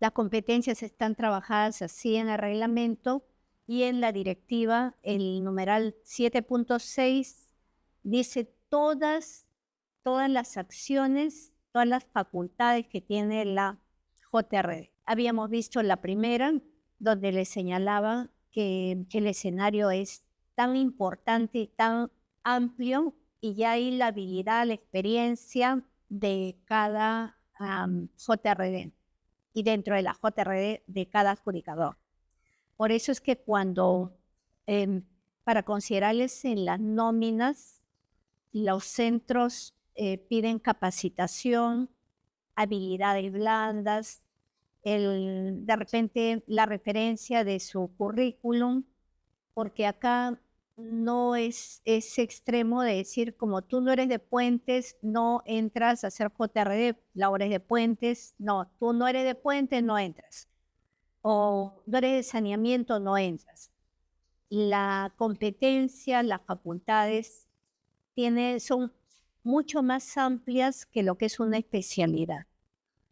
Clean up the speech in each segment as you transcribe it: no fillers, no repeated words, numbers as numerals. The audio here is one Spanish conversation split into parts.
Las competencias están trabajadas así en el reglamento y en la directiva, el numeral 7.6 dice todas las acciones, todas las facultades que tiene la JRD. Habíamos visto la primera, donde le señalaba que el escenario es tan importante y tan amplio, y ya hay la habilidad, la experiencia de cada JRD, y dentro de la JRD de cada adjudicador. Por eso es que cuando, para considerarles en las nóminas, los centros piden capacitación, habilidades blandas, de repente la referencia de su currículum, porque acá no es ese extremo de decir, como tú no eres de puentes, no entras a hacer JRD, la obra es de puentes, no, tú no eres de puentes, no entras, o no eres de saneamiento, no entras. La competencia, las facultades son mucho más amplias que lo que es una especialidad.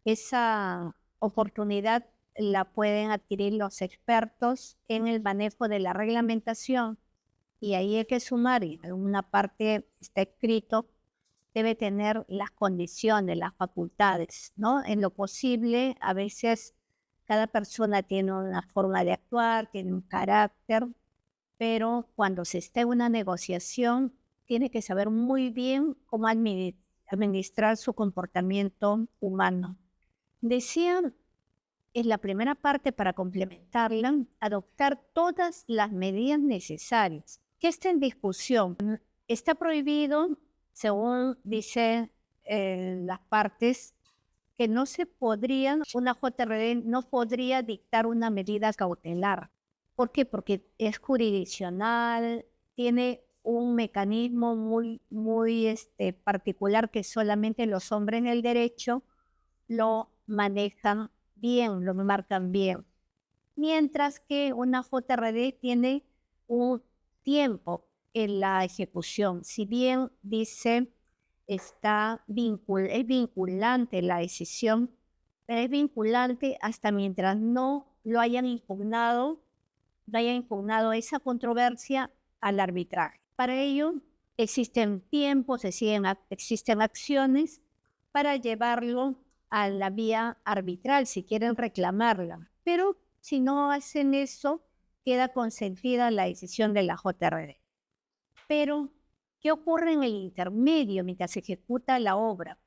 Esa oportunidad la pueden adquirir los expertos en el manejo de la reglamentación, y ahí hay que sumar, y en una parte está escrito, debe tener las condiciones, las facultades, ¿no? En lo posible, a veces cada persona tiene una forma de actuar, tiene un carácter, pero cuando se está en una negociación, tiene que saber muy bien cómo administrar su comportamiento humano. Decía en la primera parte, para complementarla, adoptar todas las medidas necesarias. ¿Qué está en discusión? Está prohibido, según dice las partes, que una JRD no podría dictar una medida cautelar. ¿Por qué? Porque es jurisdiccional, tiene un mecanismo muy particular que solamente los hombres del derecho lo manejan bien, lo marcan bien. Mientras que una JRD tiene un tiempo en la ejecución. Si bien dice es vinculante la decisión, pero es vinculante hasta mientras no hayan impugnado esa controversia al arbitraje. Para ello existen tiempos, existen acciones para llevarlo a la vía arbitral si quieren reclamarla. Pero si no hacen eso, queda consentida la decisión de la JRD. Pero, ¿qué ocurre en el intermedio mientras se ejecuta la obra?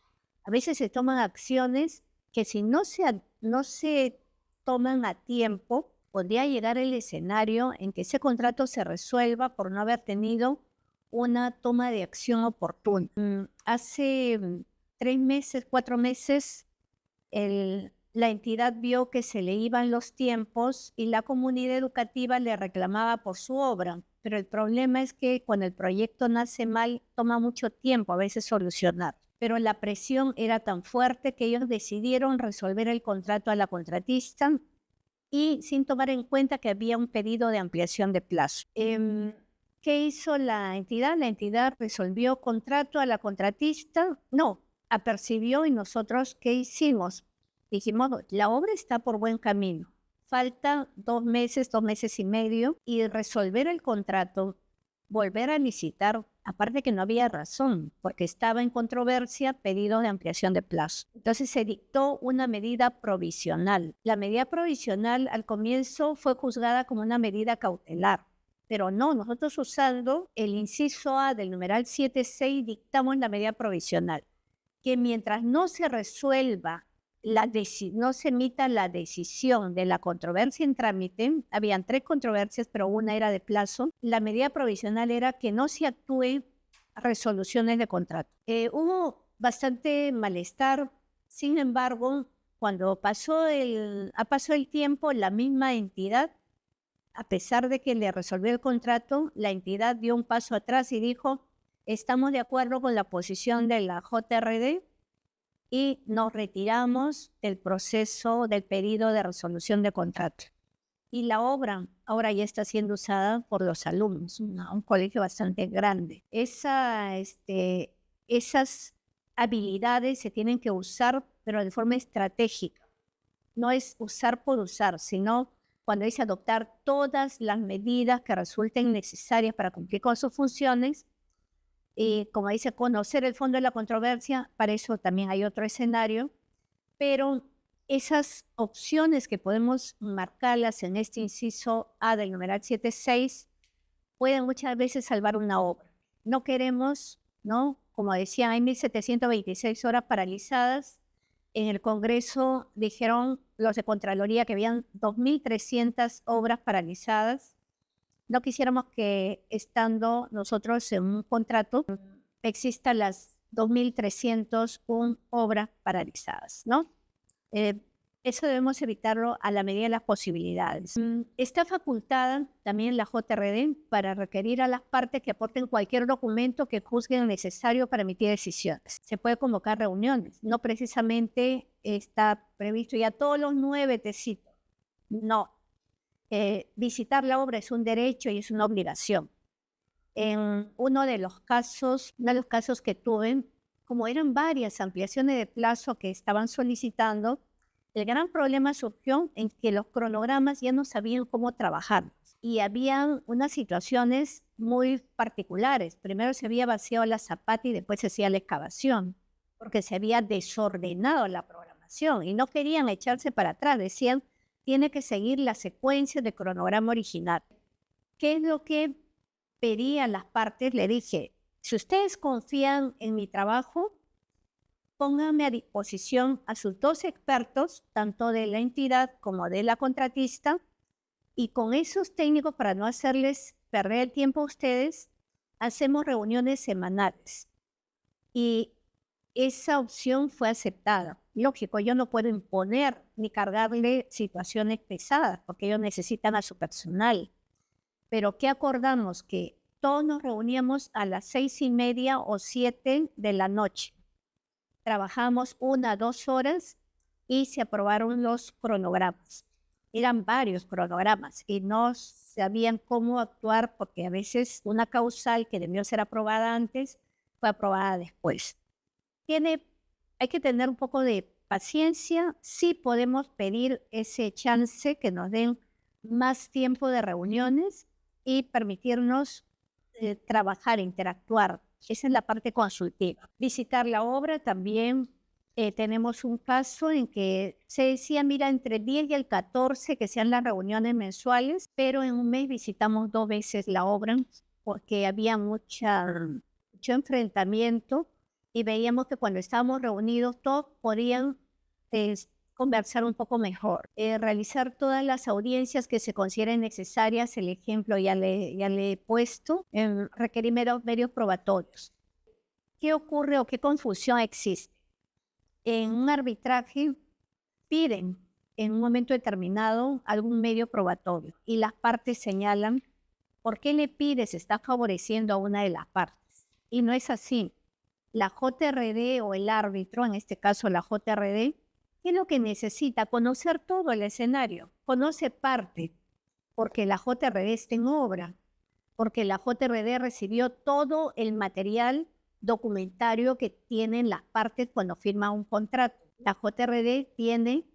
A veces se toman acciones que, si no se toman a tiempo, podría llegar el escenario en que ese contrato se resuelva por no haber tenido una toma de acción oportuna. Hace 3 meses, 4 meses, la entidad vio que se le iban los tiempos y la comunidad educativa le reclamaba por su obra. Pero el problema es que cuando el proyecto nace mal, toma mucho tiempo a veces solucionar. Pero la presión era tan fuerte que ellos decidieron resolver el contrato a la contratista, y sin tomar en cuenta que había un pedido de ampliación de plazo. ¿Qué hizo la entidad? La entidad resolvió contrato a la contratista, no, apercibió, y nosotros, ¿qué hicimos? Dijimos, la obra está por buen camino, falta 2 meses, 2 meses y medio, y resolver el contrato, volver a licitar, aparte que no había razón, porque estaba en controversia pedido de ampliación de plazo. Entonces se dictó una medida provisional. La medida provisional al comienzo fue juzgada como una medida cautelar, pero no, nosotros, usando el inciso A del numeral 7.6, dictamos la medida provisional, que mientras no se resuelva, no se emita la decisión de la controversia en trámite, habían 3 controversias, pero una era de plazo, la medida provisional era que no se actúe resoluciones de contrato. Hubo bastante malestar. Sin embargo, cuando ha pasado el tiempo, la misma entidad, a pesar de que le resolvió el contrato, la entidad dio un paso atrás y dijo, estamos de acuerdo con la posición de la JRD, y nos retiramos del proceso del pedido de resolución de contrato. Y la obra ahora ya está siendo usada por los alumnos, un colegio bastante grande. Esas habilidades se tienen que usar, pero de forma estratégica. no es usar por usar, sino cuando dice adoptar todas las medidas que resulten necesarias para cumplir con sus funciones. Y como dice, conocer el fondo de la controversia, para eso también hay otro escenario, pero esas opciones que podemos marcarlas en este inciso A del numeral 7.6 pueden muchas veces salvar una obra. No queremos, ¿no? Como decían, hay 1.726 horas paralizadas. En el Congreso dijeron los de Contraloría que habían 2.300 obras paralizadas. No quisiéramos que estando nosotros en un contrato existan las 2.301 obras paralizadas, ¿no? Eso debemos evitarlo a la medida de las posibilidades. Está facultada también la JRD para requerir a las partes que aporten cualquier documento que juzguen necesario para emitir decisiones. Se puede convocar reuniones, no precisamente está previsto ya todos los 9 te cito. No, visitar la obra es un derecho y es una obligación. En uno de los casos que tuve, como eran varias ampliaciones de plazo que estaban solicitando, el gran problema surgió en que los cronogramas ya no sabían cómo trabajar y había unas situaciones muy particulares. Primero se había vaciado la zapata y después se hacía la excavación, porque se había desordenado la programación y no querían echarse para atrás. Decían, tiene que seguir la secuencia de cronograma original. ¿Qué es lo que pedían las partes? Le dije, si ustedes confían en mi trabajo, pónganme a disposición a sus 2 expertos, tanto de la entidad como de la contratista, y con esos técnicos, para no hacerles perder el tiempo a ustedes, hacemos reuniones semanales. Y esa opción fue aceptada. Lógico, yo no puedo imponer ni cargarle situaciones pesadas, porque ellos necesitan a su personal. Pero ¿qué acordamos? Que todos nos reuníamos a las 6:30 o 7 de la noche. Trabajamos 1 a 2 horas y se aprobaron los cronogramas. Eran varios cronogramas y no sabían cómo actuar porque a veces una causal que debió ser aprobada antes fue aprobada después. Hay que tener un poco de paciencia. Sí podemos pedir ese chance que nos den más tiempo de reuniones y permitirnos trabajar, interactuar. Esa es la parte consultiva. Visitar la obra también. Tenemos un caso en que se decía, mira, entre el 10 y el 14 que sean las reuniones mensuales, pero en un mes visitamos 2 veces la obra porque había mucho enfrentamiento y veíamos que cuando estábamos reunidos todos podían conversar un poco mejor, realizar todas las audiencias que se consideren necesarias. El ejemplo ya le he puesto, requerir medios probatorios. ¿Qué ocurre o qué confusión existe? En un arbitraje piden en un momento determinado algún medio probatorio y las partes señalan por qué le pides, está favoreciendo a una de las partes. Y no es así. La JRD o el árbitro, en este caso la JRD, ¿qué es lo que necesita? Conocer todo el escenario, conoce parte, porque la JRD está en obra, porque la JRD recibió todo el material documentario que tienen las partes cuando firman un contrato. La JRD tiene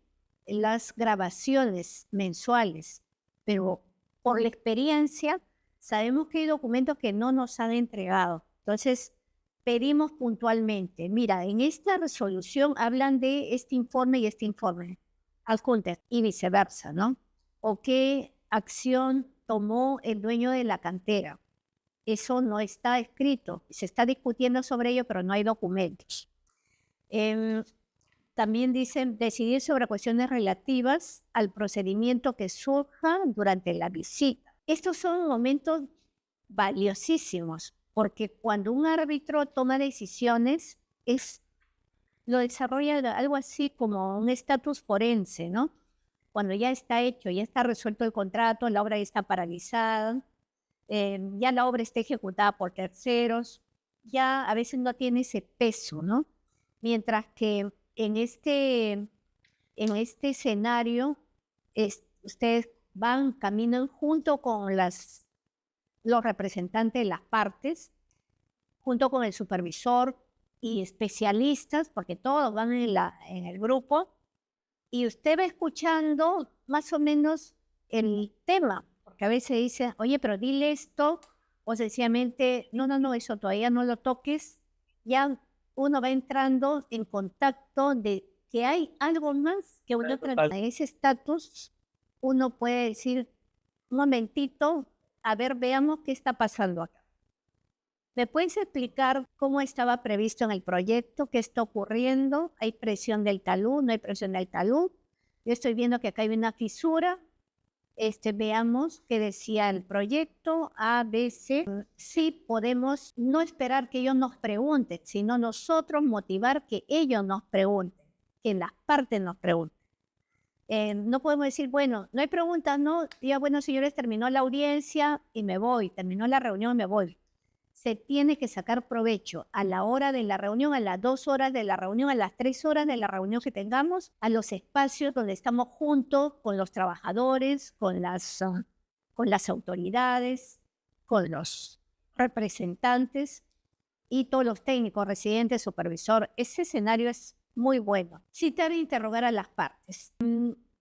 las grabaciones mensuales, pero por la experiencia sabemos que hay documentos que no nos han entregado. Entonces, pedimos puntualmente, mira, en esta resolución hablan de este informe y este informe, adjunte, y viceversa, ¿no? O qué acción tomó el dueño de la cantera. Eso no está escrito, se está discutiendo sobre ello, pero no hay documentos. También dicen decidir sobre cuestiones relativas al procedimiento que surja durante la visita. Estos son momentos valiosísimos, porque cuando un árbitro toma decisiones, lo desarrolla algo así como un estatus forense, ¿no? Cuando ya está hecho, ya está resuelto el contrato, la obra ya está paralizada, ya la obra está ejecutada por terceros, ya a veces no tiene ese peso, ¿no? Mientras que en este escenario, ustedes caminan junto con los representantes de las partes, junto con el supervisor y especialistas, porque todos van en el grupo, y usted va escuchando más o menos el tema, porque a veces dice, oye, pero dile esto, o sencillamente, no, no, no, eso todavía no lo toques. Ya uno va entrando en contacto de que hay algo más que uno entra en ese estatus. Uno puede decir, un momentito, a ver, veamos qué está pasando acá. ¿Me puedes explicar cómo estaba previsto en el proyecto? ¿Qué está ocurriendo? ¿Hay presión del talud? ¿No hay presión del talud? Yo estoy viendo que acá hay una fisura. Veamos qué decía el proyecto A, B, C. Sí, podemos no esperar que ellos nos pregunten, sino nosotros motivar que ellos nos pregunten, que las partes nos pregunten. No podemos decir, bueno, no hay preguntas, no. Ya, bueno, señores, terminó la audiencia y me voy, terminó la reunión y me voy. Se tiene que sacar provecho a la hora de la reunión, a las 2 horas de la reunión, a las 3 horas de la reunión que tengamos, a los espacios donde estamos juntos con los trabajadores, con las autoridades, con los representantes y todos los técnicos, residentes, supervisor. Ese escenario es muy bueno. Citar e interrogar a las partes.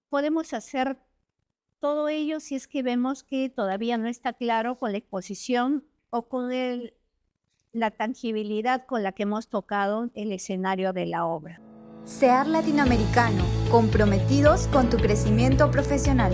Podemos hacer todo ello si es que vemos que todavía no está claro con la exposición o con la tangibilidad con la que hemos tocado el escenario de la obra. SEAR Latinoamericano, comprometidos con tu crecimiento profesional.